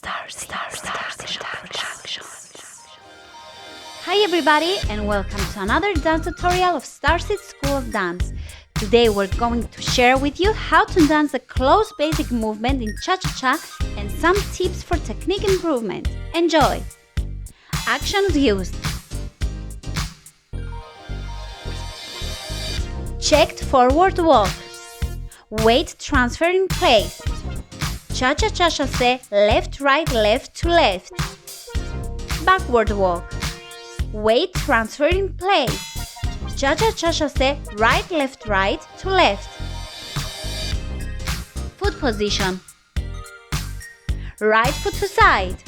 Hi everybody and welcome to another dance tutorial of Starseed School of Dance. Today we're going to share with you how to dance a close basic movement in Chachacha and some tips for technique improvement. Enjoy! Actions used: checked forward walk, weight transfer in place, Chachacha chassé left right left to left, backward walk, weight transfer in place, Chachacha chassé right left right to left, foot position, right foot to side,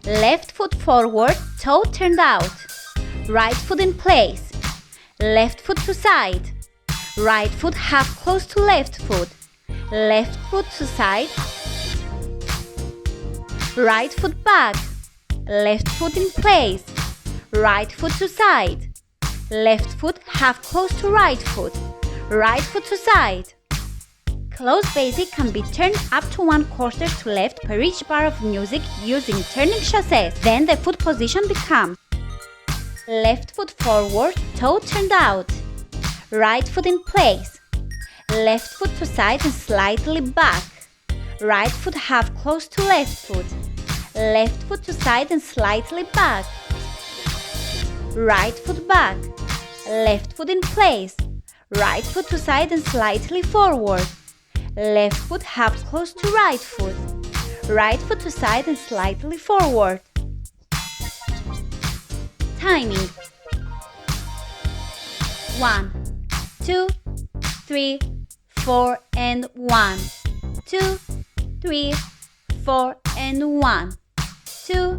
left foot forward, toe turned out, right foot in place, left foot to side, right foot half close to left foot, left foot to side, right foot back, left foot in place, right foot to side, left foot half close to right foot to side. Close basic can be turned up to 1/4 to left per each bar of music using turning chassés. Then the foot position becomes left foot forward, toe turned out, right foot in place, left foot to side and slightly back, right foot half close to left foot to side and slightly back, right foot back, left foot in place, right foot to side and slightly forward, left foot half close to right foot to side and slightly forward. Timing: 1, 2, 3, 4 and 1, 2, 3, 4 and 1, 2,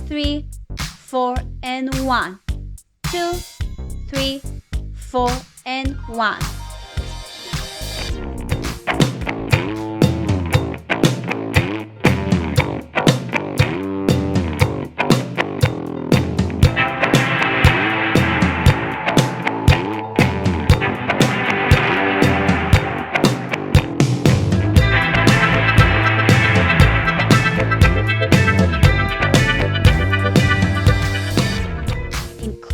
3, 4 and 1, 2, 3, 4 and 1.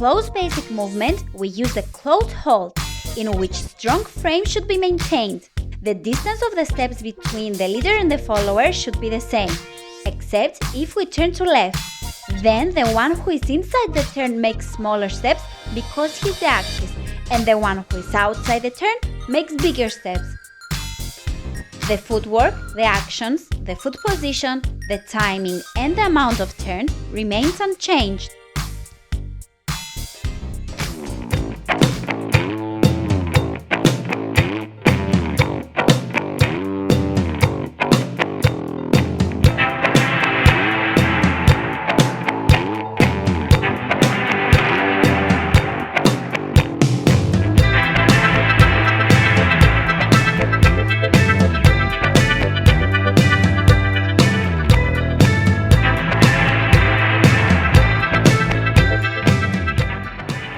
Close basic movement, we use a close hold, in which strong frame should be maintained. The distance of the steps between the leader and the follower should be the same, except if we turn to left. Then the one who is inside the turn makes smaller steps because he's the axis, and the one who is outside the turn makes bigger steps. The footwork, the actions, the foot position, the timing and the amount of turn remains unchanged.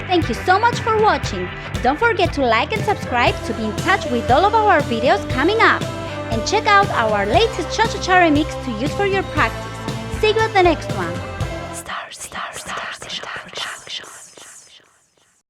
Thank you so much for watching. Don't forget to like and subscribe to be in touch with all of our videos coming up. And check out our latest Chachacha remix to use for your practice. See you at the next one.